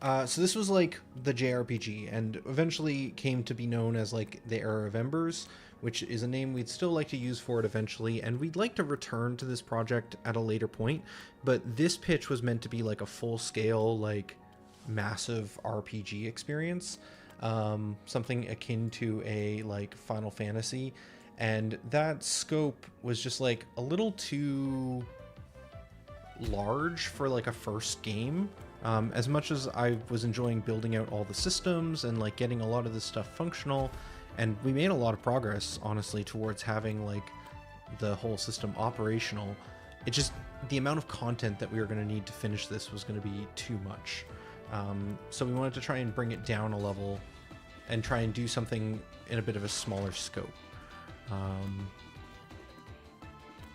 So this was like the JRPG, and eventually came to be known as like the Era of Embers, which is a name we'd still like to use for it eventually, and we'd like to return to this project at a later point. But this pitch was meant to be like a full-scale, like massive RPG experience, something akin to a like Final Fantasy, and that scope was just like a little too large for like a first game. As much as I was enjoying building out all the systems and like getting a lot of this stuff functional, and we made a lot of progress honestly towards having like the whole system operational, it just, the amount of content that we were going to need to finish this was going to be too much. So we wanted to try and bring it down a level and try and do something in a bit of a smaller scope.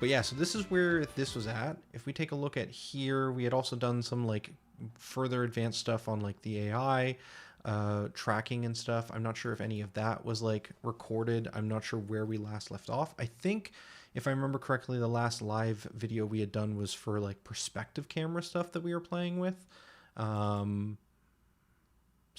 But yeah, so this is where this was at. If we take a look at here, we had also done some like further advanced stuff on like the AI, tracking and stuff. I'm not sure if any of that was like recorded. I'm not sure where we last left off. I think if I remember correctly, the last live video we had done was for like perspective camera stuff that we were playing with. So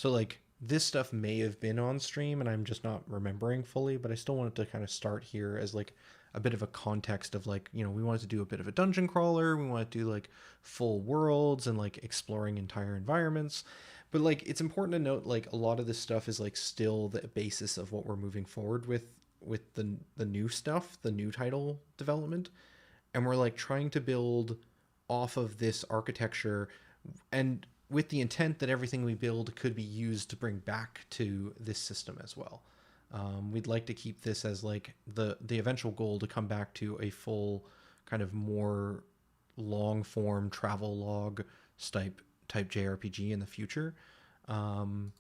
like this stuff may have been on stream and I'm just not remembering fully, but I still wanted to kind of start here as like a bit of a context of like, you know, we wanted to do a bit of a dungeon crawler, we wanted to do like full worlds and like exploring entire environments. But like it's important to note like a lot of this stuff is like still the basis of what we're moving forward with the new stuff, the new title development. And we're like trying to build off of this architecture, and with the intent that everything we build could be used to bring back to this system as well. We'd like to keep this as like the eventual goal to come back to a full kind of more long form travel log type JRPG in the future. And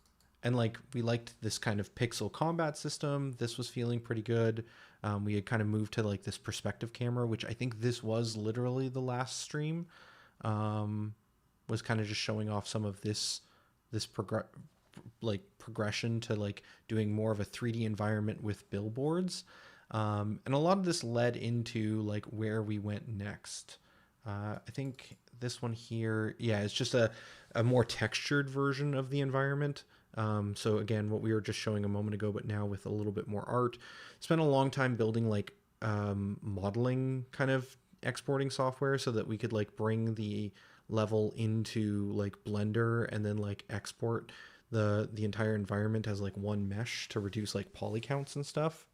like we liked this kind of pixel combat system. This was feeling pretty good. We had kind of moved to like this perspective camera, which I think this was literally the last stream. Was kind of just showing off some of this progression to like doing more of a 3D environment with billboards. And a lot of this led into like where we went next. I think this one here, yeah, it's just a more textured version of the environment. So again, what we were just showing a moment ago, but now with a little bit more art. Spent a long time building like modeling kind of exporting software so that we could like bring the level into like Blender and then like export the entire environment as like one mesh to reduce like poly counts and stuff.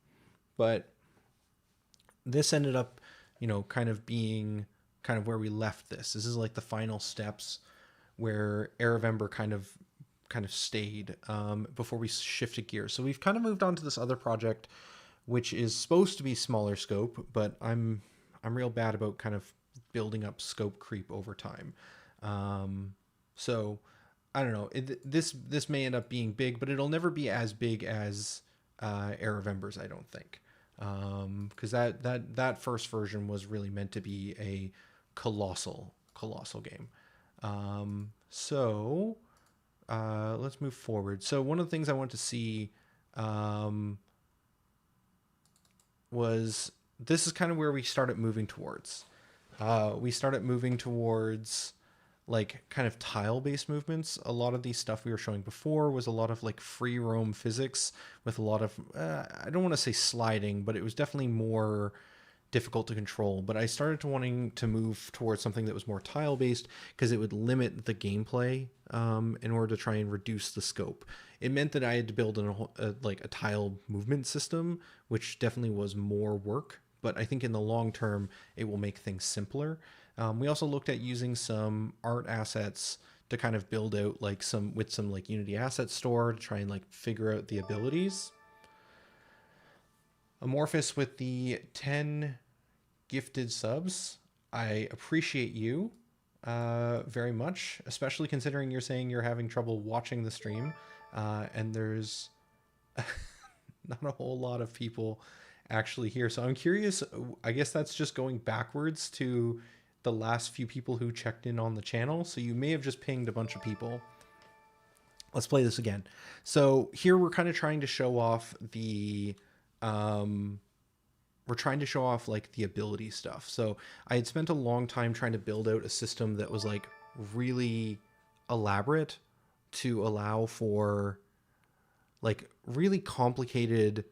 But this ended up, you know, kind of being kind of where we left this. This is like the final steps where Era of Ember kind of stayed before we shifted gears. So we've kind of moved on to this other project, which is supposed to be smaller scope, but I'm real bad about kind of building up scope creep over time. So I don't know. This may end up being big, but it'll never be as big as Era of Embers, I don't think. Because that first version was really meant to be a colossal game. So let's move forward. So one of the things I want to see was this is kind of where we started moving towards. We started moving towards like kind of tile-based movements. A lot of the stuff we were showing before was a lot of like free roam physics with a lot of, I don't want to say sliding, but it was definitely more difficult to control. But I started to wanting to move towards something that was more tile-based because it would limit the gameplay in order to try and reduce the scope. It meant that I had to build like a tile movement system, which definitely was more work. But I think in the long term, it will make things simpler. We also looked at using some art assets to kind of build out like some like Unity Asset Store to try and like figure out the abilities. Amorphous with the 10 gifted subs. I appreciate you very much, especially considering you're saying you're having trouble watching the stream. And there's not a whole lot of people actually here. So I'm curious, I guess that's just going backwards to the last few people who checked in on the channel. So you may have just pinged a bunch of people. Let's play this again. So here we're kind of trying to show off the, we're trying to show off like the ability stuff. So I had spent a long time trying to build out a system that was like really elaborate to allow for like really complicated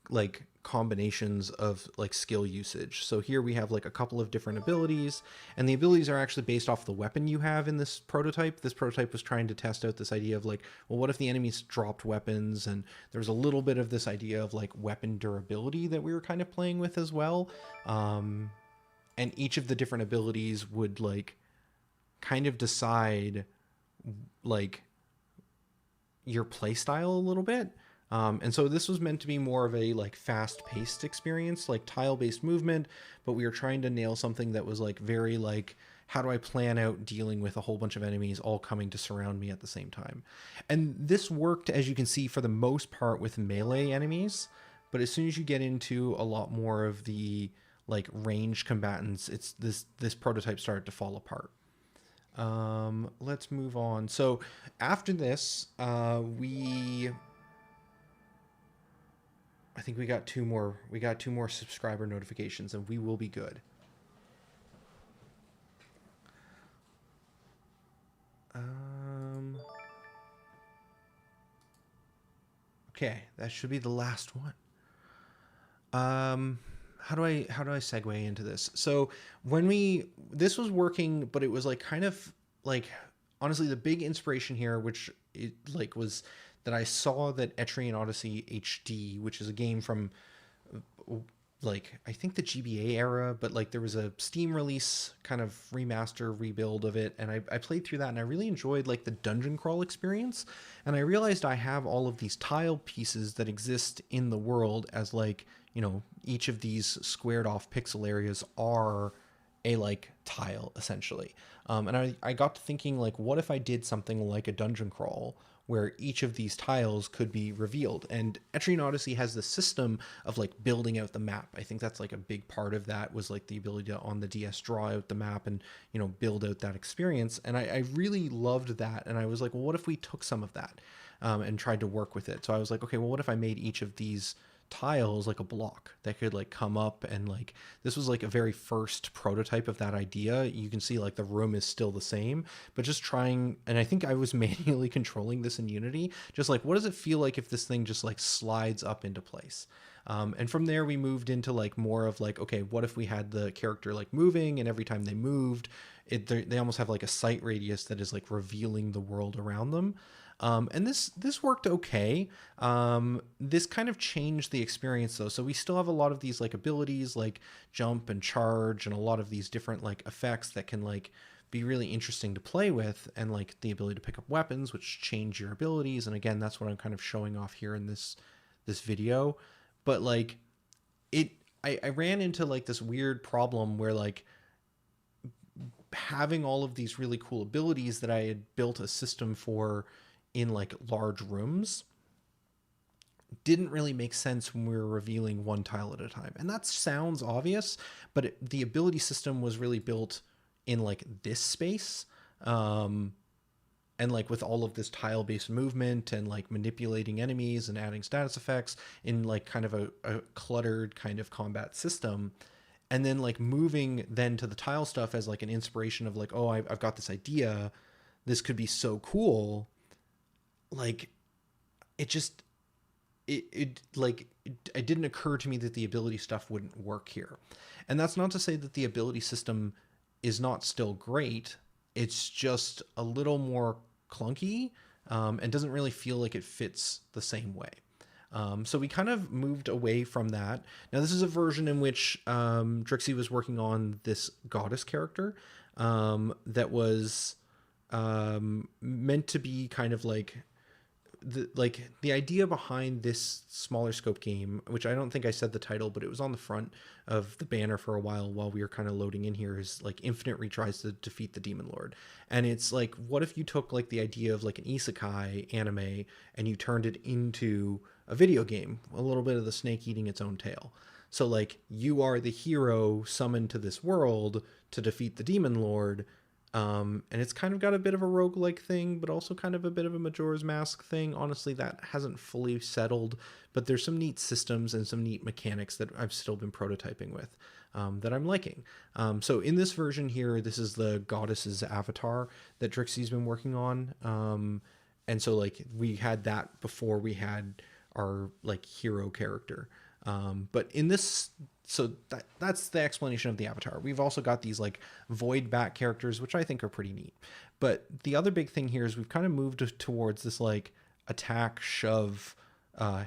like combinations of like skill usage. So here we have like a couple of different abilities, and the abilities are actually based off the weapon you have in this prototype. This prototype was trying to test out this idea of like, well, what if the enemies dropped weapons? And there's a little bit of this idea of like weapon durability that we were kind of playing with as well. And each of the different abilities would like kind of decide like your playstyle a little bit. And so this was meant to be more of a like fast-paced experience, like tile-based movement, but we were trying to nail something that was like very like, how do I plan out dealing with a whole bunch of enemies all coming to surround me at the same time? And this worked, as you can see, for the most part with melee enemies, but as soon as you get into a lot more of the like ranged combatants, it's this prototype started to fall apart. Let's move on. So after this, I think we got two more. We got two more subscriber notifications, and we will be good. Okay, that should be the last one. How do I segue into this? So this was working, but it was like kind of like, honestly, the big inspiration here, which it like was that I saw that Etrian Odyssey HD, which is a game from like I think the GBA era, but like there was a Steam release kind of remaster rebuild of it, and I played through that, and I really enjoyed like the dungeon crawl experience. And I realized I have all of these tile pieces that exist in the world as like, you know, each of these squared off pixel areas are a like tile essentially. And I got to thinking like, what if I did something like a dungeon crawl where each of these tiles could be revealed? And Etrian Odyssey has the system of like building out the map. I think that's like a big part of that was like the ability to on the DS draw out the map and, you know, build out that experience. And I really loved that. And I was like, well, what if we took some of that and tried to work with it? So I was like, okay, well, what if I made each of these tiles like a block that could like come up, and like this was like a very first prototype of that idea. You can see like the room is still the same, but just trying, and I think I was manually controlling this in Unity, just like what does it feel like if this thing just like slides up into place. And from there we moved into like more of like, okay, what if we had the character like moving, and every time they moved they almost have like a sight radius that is like revealing the world around them. And this worked okay. This kind of changed the experience though. So we still have a lot of these like abilities like jump and charge, and a lot of these different like effects that can like be really interesting to play with, and like the ability to pick up weapons, which change your abilities. And again, that's what I'm kind of showing off here in this video. But like I ran into like this weird problem where like having all of these really cool abilities that I had built a system for in like large rooms didn't really make sense when we were revealing one tile at a time. And that sounds obvious, but the ability system was really built in like this space. And like with all of this tile based movement and like manipulating enemies and adding status effects in like kind of a cluttered kind of combat system. And then like moving then to the tile stuff as like an inspiration of like, oh, I've got this idea. This could be so cool. Like it didn't occur to me that the ability stuff wouldn't work here. And that's not to say that the ability system is not still great. It's just a little more clunky and doesn't really feel like it fits the same way. So we kind of moved away from that. Now this is a version in which Drixie was working on this goddess character that was meant to be kind of like the idea behind this smaller scope game, which I don't think I said the title, but it was on the front of the banner for a while we were kind of loading in here, is like infinite retries to defeat the demon lord. And it's like, what if you took like the idea of like an isekai anime and you turned it into a video game, a little bit of the snake eating its own tail. So like you are the hero summoned to this world to defeat the demon lord, And it's kind of got a bit of a roguelike thing, but also kind of a bit of a Majora's Mask thing. Honestly, that hasn't fully settled, but there's some neat systems and some neat mechanics that I've still been prototyping with, that I'm liking. So in this version here, this is the goddess's avatar that Trixie's been working on. And so like we had that before we had our like hero character. But in this, so that's the explanation of the avatar. We've also got these like void bat characters, which I think are pretty neat. But the other big thing here is we've kind of moved towards this like attack, shove,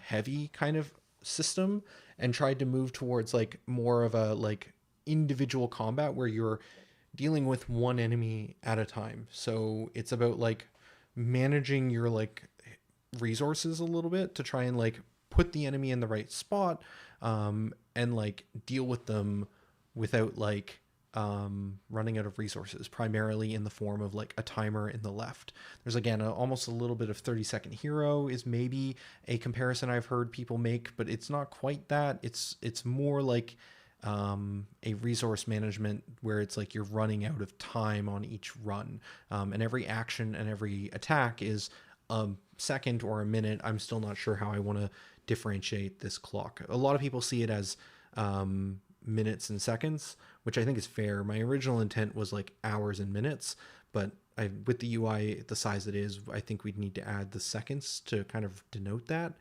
heavy kind of system, and tried to move towards like more of a like individual combat where you're dealing with one enemy at a time. So it's about like managing your like resources a little bit to try and like put the enemy in the right spot, and like deal with them without like running out of resources, primarily in the form of like a timer in the left. There's again almost a little bit of 30-second hero is maybe a comparison I've heard people make, but it's not quite that. It's more like a resource management where it's like you're running out of time on each run, and every action and every attack is a second or a minute. I'm still not sure how I want to differentiate this clock. A lot of people see it as minutes and seconds, which I think is fair. My original intent was like hours and minutes, but with the UI the size it is, I think we'd need to add the seconds to kind of denote that.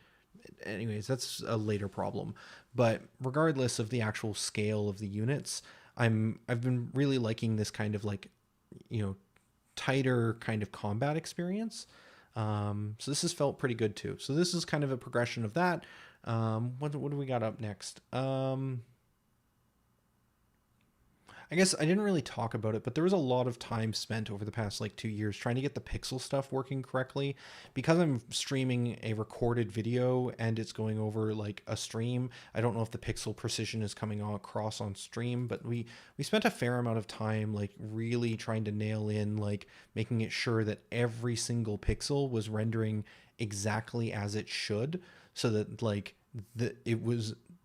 Anyways, that's a later problem. But regardless of the actual scale of the units, I've been really liking this kind of like, you know, tighter kind of combat experience. So this has felt pretty good too. So this is kind of a progression of that. What do we got up next? I guess I didn't really talk about it, but there was a lot of time spent over the past like 2 years trying to get the pixel stuff working correctly. Because I'm streaming a recorded video and it's going over like a stream, I don't know if the pixel precision is coming across on stream, but we spent a fair amount of time like really trying to nail in like making it sure that every single pixel was rendering exactly as it should, so that like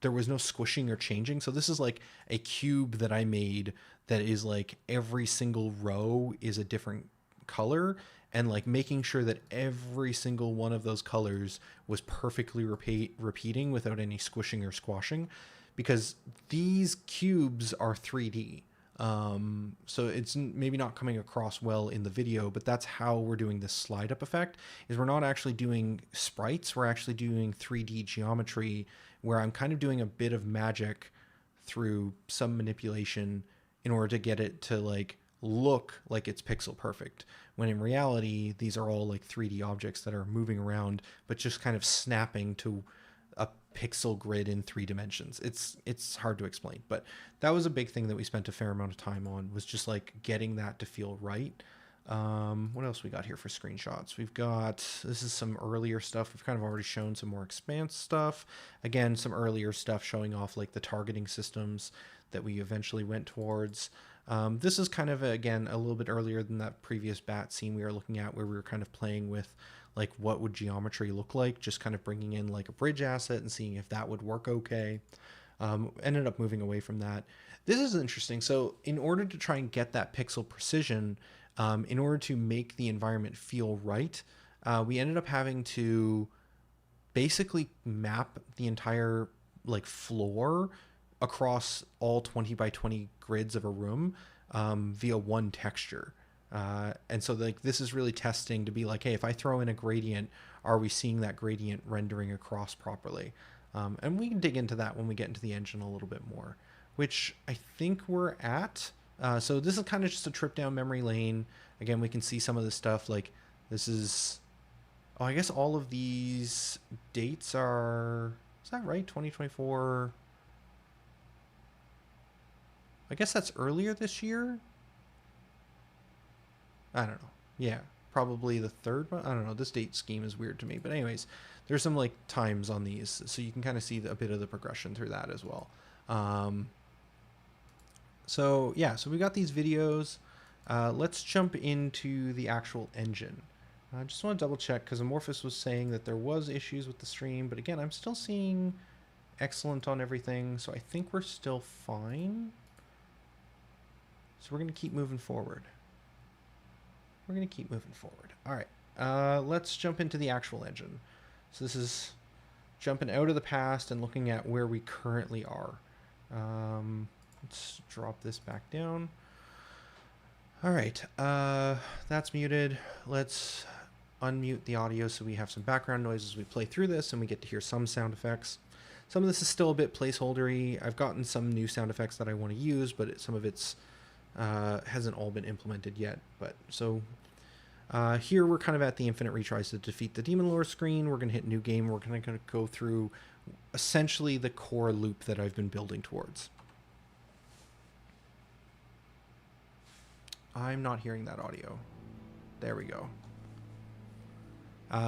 there was no squishing or changing. So this is like a cube that I made that is like every single row is a different color, and like making sure that every single one of those colors was perfectly repeating without any squishing or squashing, because these cubes are 3D. So it's maybe not coming across well in the video, but that's how we're doing this slide up effect. Is we're not actually doing sprites, we're actually doing 3D geometry, where I'm kind of doing a bit of magic through some manipulation in order to get it to like look like it's pixel perfect, when in reality these are all like 3D objects that are moving around but just kind of snapping to a pixel grid in 3 dimensions. It's hard to explain, but that was a big thing that we spent a fair amount of time on, was just like getting that to feel right. What else we got here for screenshots? We've got, this is some earlier stuff. We've kind of already shown some more Expanse stuff. Again, some earlier stuff showing off like the targeting systems that we eventually went towards. This is kind of, again, a little bit earlier than that previous bat scene we were looking at, where we were kind of playing with like what would geometry look like, just kind of bringing in like a bridge asset and seeing if that would work okay. Ended up moving away from that. This is interesting. So in order to try and get that pixel precision, in order to make the environment feel right, we ended up having to basically map the entire like floor across all 20 by 20 grids of a room, via one texture. And so like this is really testing to be like, hey, if I throw in a gradient, are we seeing that gradient rendering across properly? And we can dig into that when we get into the engine a little bit more, which I think we're at. So this is kind of just a trip down memory lane. Again, we can see some of the stuff like this is, oh, I guess all of these dates are, is that right? 2024. I guess that's earlier this year. I don't know. Yeah, probably the third one. I don't know. This date scheme is weird to me. But anyways, there's some like times on these, so you can kind of see a bit of the progression through that as well. So yeah, so we got these videos. Let's jump into the actual engine. I just want to double check, because Amorphous was saying that there was issues with the stream, but again, I'm still seeing excellent on everything, so I think we're still fine. So we're going to keep moving forward. we're going to keep moving forward. All right, let's jump into the actual engine. So this is jumping out of the past and looking at where we currently are. Let's drop this back down. All right, that's muted. Let's unmute the audio so we have some background noise as we play through this and we get to hear some sound effects. Some of this is still a bit placeholdery. I've gotten some new sound effects that I want to use, but some of it's hasn't all been implemented yet. But so here we're kind of at the infinite retries to defeat the demon lord screen. We're going to hit new game. We're going to go through essentially the core loop that I've been building towards. I'm not hearing that audio. There we go.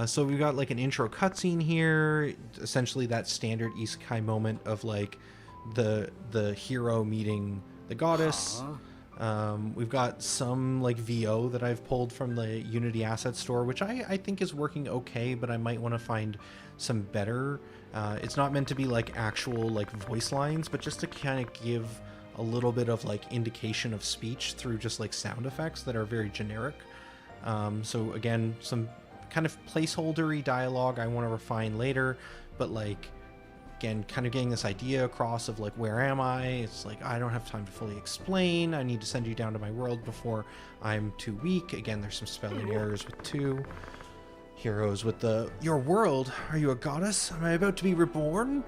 So we've got like an intro cutscene here, essentially that standard isekai moment of like the hero meeting the goddess. We've got some like VO that I've pulled from the Unity asset store, which I think is working okay, but I might want to find some better. It's not meant to be like actual like voice lines, but just to kind of give a little bit of like indication of speech through just like sound effects that are very generic. So again, some kind of placeholdery dialogue I want to refine later, but like again, kind of getting this idea across of like, where am I? It's like, I don't have time to fully explain. I need to send you down to my world before I'm too weak. Again, there's some spelling errors with two heroes with the, your world, are you a goddess? Am I about to be reborn?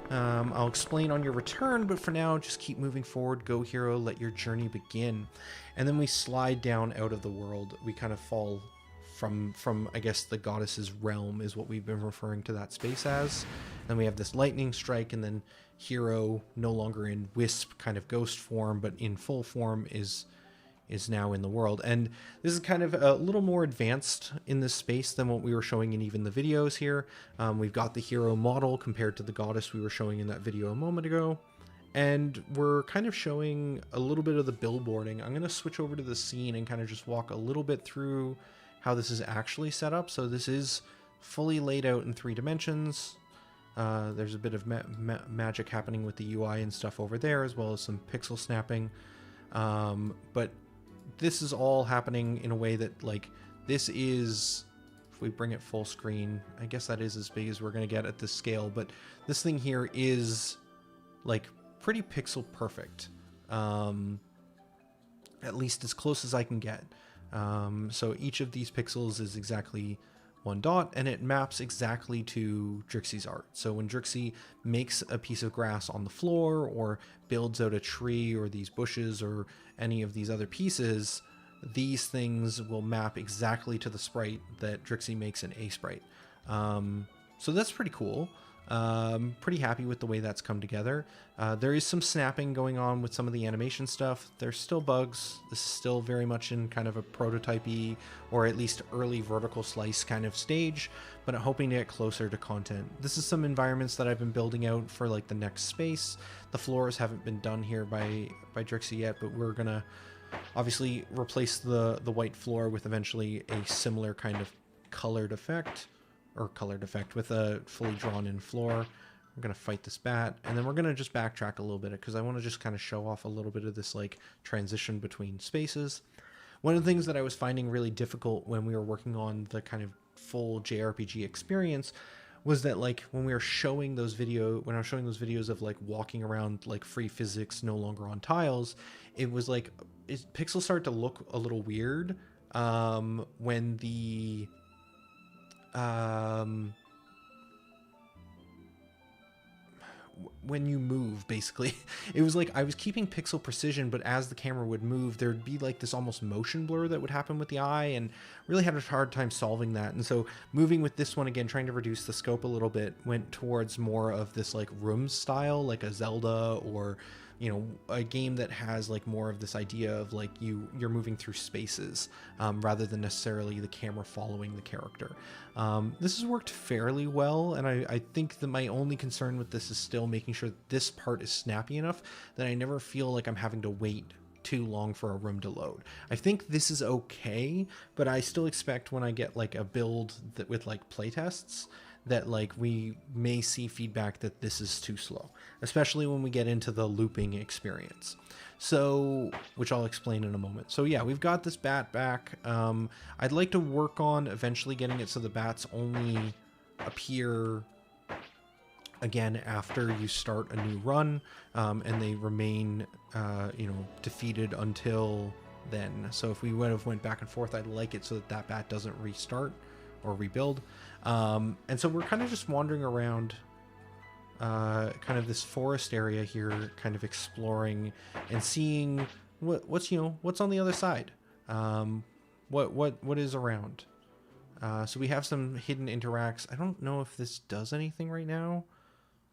I'll explain on your return, but for now, just keep moving forward. Go, hero, let your journey begin. And then we slide down out of the world. We kind of fall from I guess the goddess's realm is what we've been referring to that space as. Then we have this lightning strike, and then hero, no longer in wisp kind of ghost form, but in full form, is now in the world. And this is kind of a little more advanced in this space than what we were showing in even the videos here. We've got the hero model compared to the goddess we were showing in that video a moment ago. And we're kind of showing a little bit of the billboarding. I'm going to switch over to the scene and kind of just walk a little bit through how this is actually set up. So this is fully laid out in 3 dimensions. There's a bit of magic happening with the UI and stuff over there, as well as some pixel snapping. But this is all happening in a way that, like, this is, if we bring it full screen, I guess that is as big as we're going to get at this scale, but this thing here is, like, pretty pixel perfect. At least as close as I can get. So each of these pixels is exactly 1 dot, and it maps exactly to Drixie's art. So when Drixie makes a piece of grass on the floor, or builds out a tree, or these bushes, or any of these other pieces, these things will map exactly to the sprite that Drixie makes in a sprite. So that's pretty cool. Pretty happy with the way that's come together. There is some snapping going on with some of the animation stuff. There's still bugs. This is still very much in kind of a prototypey, or at least early vertical slice kind of stage, but I'm hoping to get closer to content. This is some environments that I've been building out for like the next space. The floors haven't been done here by Drixie yet, but we're gonna obviously replace the white floor with eventually a similar kind of colored effect with a fully drawn in floor. I'm going to fight this bat, and then we're going to just backtrack a little bit because I want to just kind of show off a little bit of this like transition between spaces. One of the things that I was finding really difficult when we were working on the kind of full JRPG experience was that, like, when I was showing those videos of like walking around like free physics, no longer on tiles, it was like pixels started to look a little weird when the when you move, basically. It was like I was keeping pixel precision, but as the camera would move, there'd be like this almost motion blur that would happen with the eye, and really had a hard time solving that. And so moving with this one again, trying to reduce the scope a little bit, went towards more of this like room style, like a Zelda, or you know, a game that has like more of this idea of like you're moving through spaces rather than necessarily the camera following the character. This has worked fairly well, and I think that my only concern with this is still making sure this part is snappy enough that I never feel like I'm having to wait too long for a room to load. I think this is okay, but I still expect when I get like a build that with like playtests that like we may see feedback that this is too slow, especially when we get into the looping experience. So, which I'll explain in a moment. So yeah, we've got this bat back. I'd like to work on eventually getting it so the bats only appear again after you start a new run, and they remain, defeated until then. So if we would have went back and forth, I'd like it so that that bat doesn't restart or rebuild. And so we're kind of just wandering around kind of this forest area here, kind of exploring and seeing what's on the other side, what is around. So we have some hidden interacts. I don't know if this does anything right now.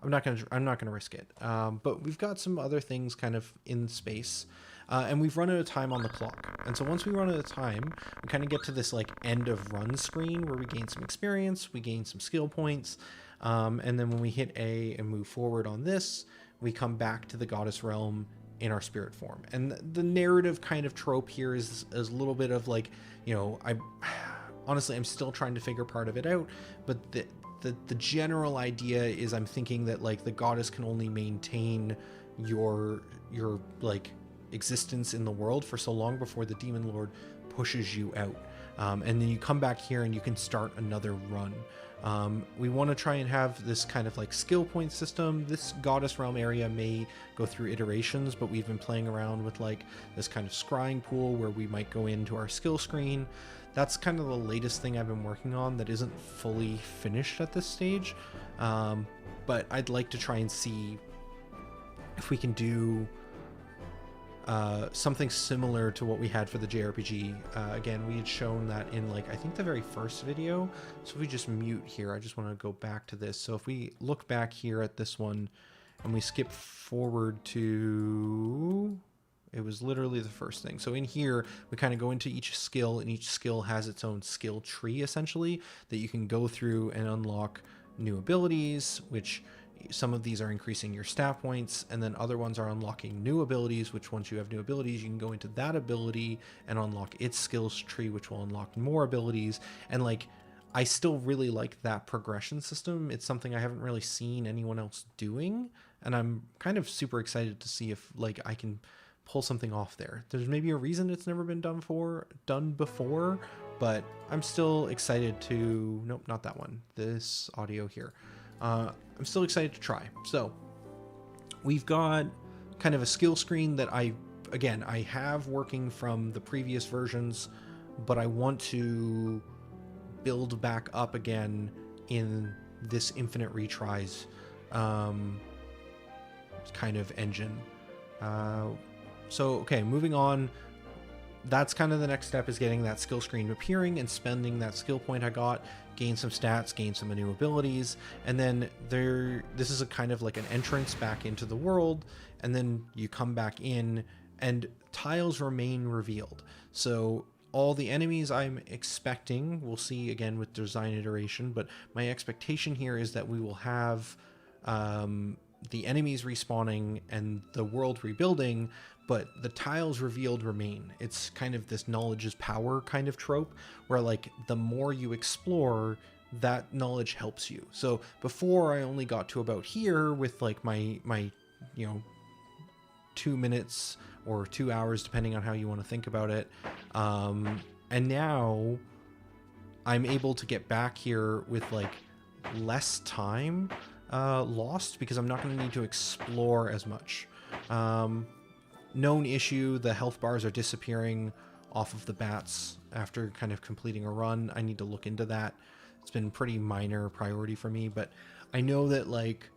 I'm not gonna risk it. But we've got some other things kind of in space, and we've run out of time on the clock. And so once we run out of time, we kind of get to this like end of run screen where we gain some experience, we gain some skill points, and then when we hit A and move forward on this, we come back to the goddess realm in our spirit form. And the narrative kind of trope here is a little bit of like, honestly, I'm still trying to figure part of it out, but the general idea is I'm thinking that like the goddess can only maintain your like existence in the world for so long before the demon lord pushes you out, and then you come back here and you can start another run. We want to try and have this kind of like skill point system. This goddess realm area may go through iterations, but we've been playing around with like this kind of scrying pool where we might go into our skill screen. That's kind of the latest thing I've been working on that isn't fully finished at this stage. But I'd like to try and see if we can do something similar to what we had for the JRPG. Again, we had shown that in like, I think the very first video. So if we just mute here, I just want to go back to this. So if we look back here at this one and we skip forward to... It was literally the first thing. So in here, we kind of go into each skill, and each skill has its own skill tree, essentially, that you can go through and unlock new abilities, which some of these are increasing your stat points, and then other ones are unlocking new abilities, which once you have new abilities, you can go into that ability and unlock its skills tree, which will unlock more abilities. And like, I still really like that progression system. It's something I haven't really seen anyone else doing, and I'm kind of super excited to see if like I can pull something off there. There's maybe a reason it's never been done before, but I'm still excited to... Nope, not that one. This audio here. I'm still excited to try. So we've got kind of a skill screen that I have working from the previous versions, but I want to build back up again in this infinite retries kind of engine. So, okay, moving on. That's kind of the next step, is getting that skill screen appearing and spending that skill point I got, gain some stats, gain some new abilities, and then this is a kind of like an entrance back into the world, and then you come back in and tiles remain revealed. So all the enemies I'm expecting, we'll see again with design iteration, but my expectation here is that we will have the enemies respawning and the world rebuilding, but the tiles revealed remain. It's kind of this knowledge is power kind of trope, where like the more you explore, that knowledge helps you. So before, I only got to about here with like my 2 minutes or 2 hours, depending on how you want to think about it. And now I'm able to get back here with like less time lost, because I'm not going to need to explore as much. Known issue, the health bars are disappearing off of the bats after kind of completing a run. I need to look into that. It's been pretty minor priority for me, but I know that like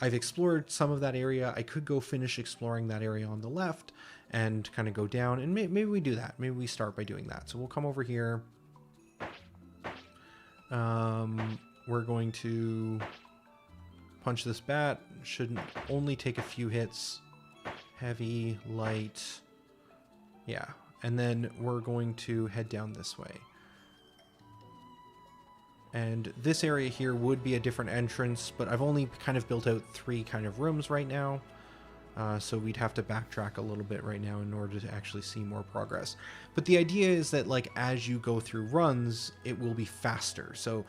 I've explored some of that area. I could go finish exploring that area on the left and kind of go down, and maybe we do that. Maybe we start by doing that. So we'll come over here. We're going to punch this bat. Should only take a few hits. Heavy, light. Yeah. And then we're going to head down this way. And this area here would be a different entrance, but I've only kind of built out 3 kind of rooms right now. So we'd have to backtrack a little bit right now in order to actually see more progress. But the idea is that like as you go through runs, it will be faster. So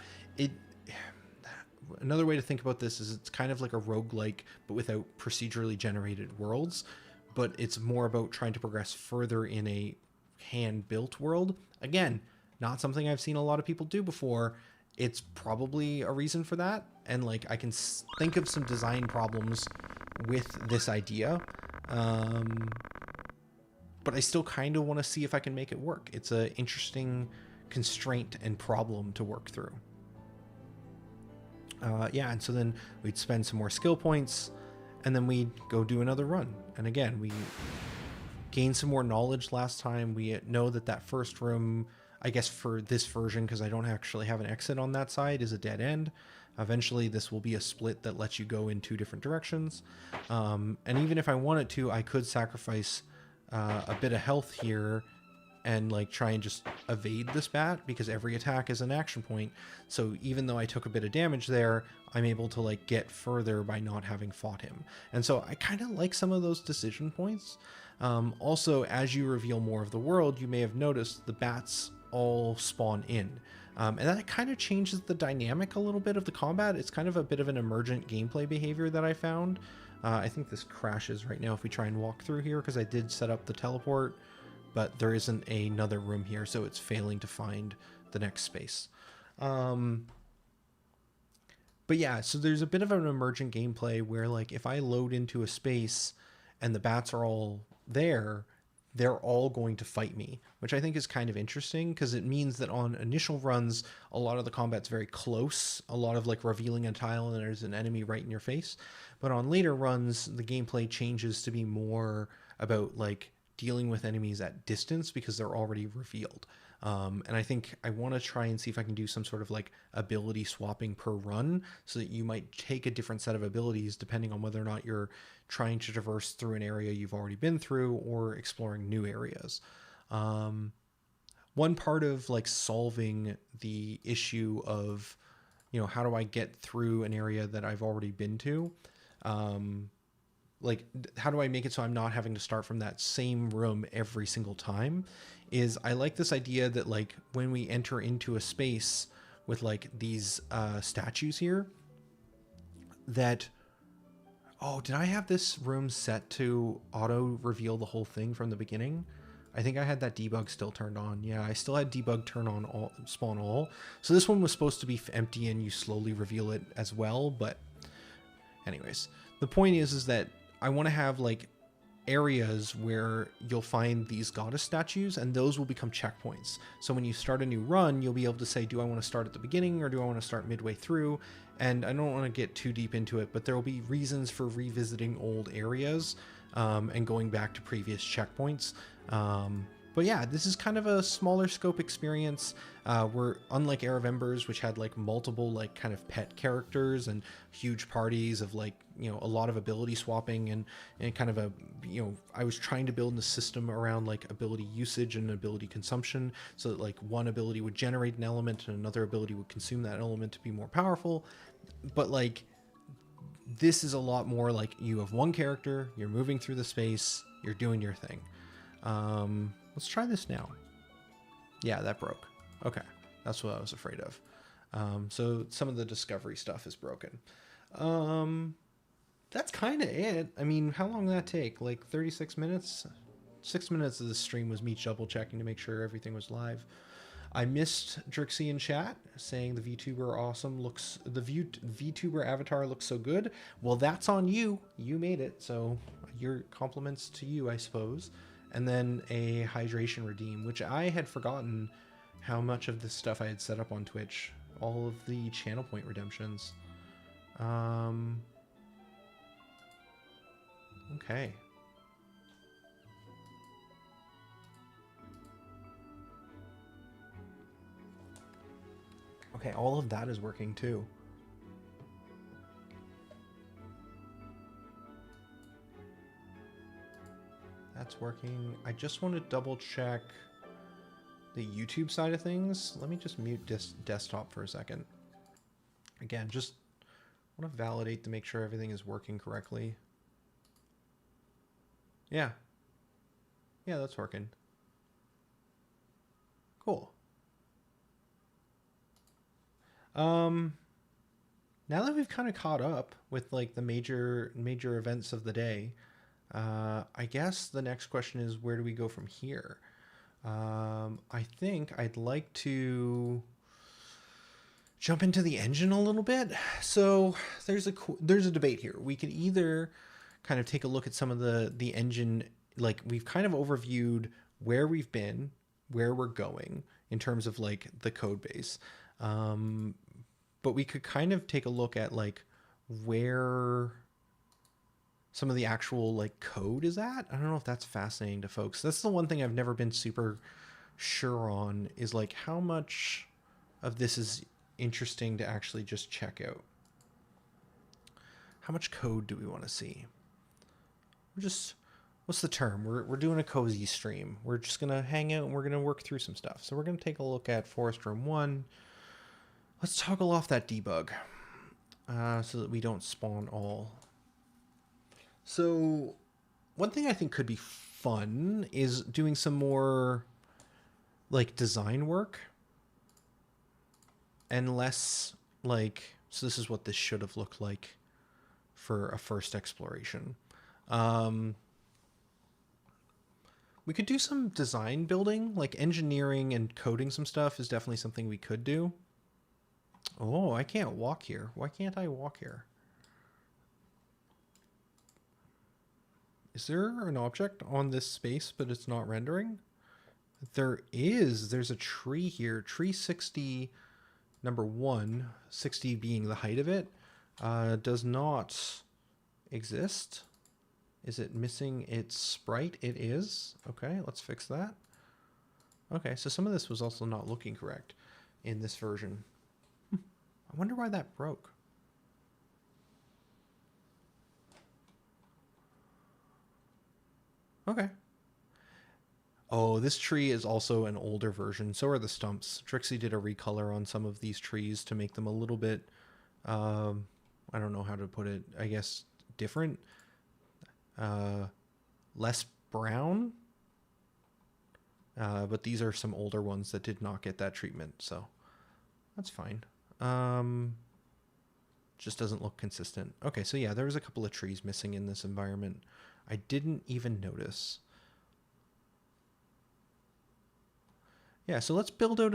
another way to think about this is it's kind of like a roguelike, but without procedurally generated worlds. But it's more about trying to progress further in a hand-built world. Again, not something I've seen a lot of people do before. It's probably a reason for that. And like I can think of some design problems with this idea. But I still kind of want to see if I can make it work. It's an interesting constraint and problem to work through. Yeah, and so then we'd spend some more skill points, and then we'd go do another run. And again, we gained some more knowledge last time. We know that that first room, I guess for this version, because I don't actually have an exit on that side, is a dead end. Eventually, this will be a split that lets you go in 2 different directions. And even if I wanted to, I could sacrifice a bit of health here and like try and just evade this bat, because every attack is an action point. So even though I took a bit of damage there, I'm able to like get further by not having fought him. And so I kind of like some of those decision points. Also, as you reveal more of the world, you may have noticed the bats all spawn in. And that kind of changes the dynamic a little bit of the combat. It's kind of a bit of an emergent gameplay behavior that I found. I think this crashes right now if we try and walk through here, because I did set up the teleport, but there isn't another room here, so it's failing to find the next space. But yeah, so there's a bit of an emergent gameplay where like if I load into a space and the bats are all there, they're all going to fight me, which I think is kind of interesting, because it means that on initial runs, a lot of the combat's very close, a lot of like revealing a tile and there's an enemy right in your face. But on later runs, the gameplay changes to be more about like dealing with enemies at distance because they're already revealed. And I think I want to try and see if I can do some sort of like ability swapping per run, so that you might take a different set of abilities depending on whether or not you're trying to traverse through an area you've already been through or exploring new areas. One part of like solving the issue of, you know, how do I get through an area that I've already been to? Like how do I make it so I'm not having to start from that same room every single time, is I like this idea that like when we enter into a space with like these statues here, that, oh, did I have this room set to auto reveal the whole thing from the beginning? I think I had that debug still turned on. Yeah, I still had debug turn on all, spawn all. So this one was supposed to be empty and you slowly reveal it as well, but anyways, the point is that I want to have like areas where you'll find these goddess statues, and those will become checkpoints. So when you start a new run, you'll be able to say, do I want to start at the beginning or do I want to start midway through? And I don't want to get too deep into it, but there will be reasons for revisiting old areas and going back to previous checkpoints. But yeah, this is kind of a smaller scope experience. We're unlike Era of Embers, which had like multiple like kind of pet characters and huge parties of like, you know, a lot of ability swapping and kind of a, you know, I was trying to build a system around like ability usage and ability consumption, so that like one ability would generate an element and another ability would consume that element to be more powerful. But like this is a lot more like you have one character, you're moving through the space, you're doing your thing. Let's try this now. Yeah, that broke. Okay, that's what I was afraid of. So some of the discovery stuff is broken. That's kind of it. I mean, how long did that take? Like 36 minutes? 6 minutes of the stream was me double checking to make sure everything was live. I missed Drixie in chat saying the VTuber awesome looks, the VTuber avatar looks so good. Well, that's on you. You made it. So your compliments to you, I suppose. And then a hydration redeem, which I had forgotten how much of this stuff I had set up on Twitch. All of the channel point redemptions. Okay. Okay, all of that is working too. That's working. I just want to double check the YouTube side of things. Let me just mute desktop for a second. Again, just want to validate to make sure everything is working correctly. Yeah. Yeah, that's working. Cool. now that we've kind of caught up with like the major events of the day, I guess the next question is, where do we go from here? I think I'd like to jump into the engine a little bit. So there's a debate here. We could either kind of take a look at some of the engine, like we've kind of overviewed where we've been, where we're going in terms of like the code base. But we could kind of take a look at like where some of the actual like code is at. I don't know if that's fascinating to folks. That's the one thing I've never been super sure on, is like how much of this is interesting to actually just check out. How much code do we want to see? We're just, what's the term? We're doing a cozy stream. We're just going to hang out and we're going to work through some stuff. So we're going to take a look at Forest Room 1. Let's toggle off that debug so that we don't spawn all. So one thing I think could be fun is doing some more like design work and less like, so this is what this should have looked like for a first exploration. We could do some design building, like engineering and coding some stuff is definitely something we could do. Oh, I can't walk here. Why can't I walk here? Is there an object on this space, but it's not rendering? There is. There's a tree here. Tree 60, number 1, 60 being the height of it, does not exist. Is it missing its sprite? It is. Okay, let's fix that. Okay, so some of this was also not looking correct in this version. I wonder why that broke. Okay. Oh, this tree is also an older version. So are the stumps. Trixie did a recolor on some of these trees to make them a little bit, I don't know how to put it, I guess different. Less brown. But these are some older ones that did not get that treatment, so that's fine. Just doesn't look consistent. Okay, so yeah, there was a couple of trees missing in this environment. I didn't even notice. Yeah, so let's build out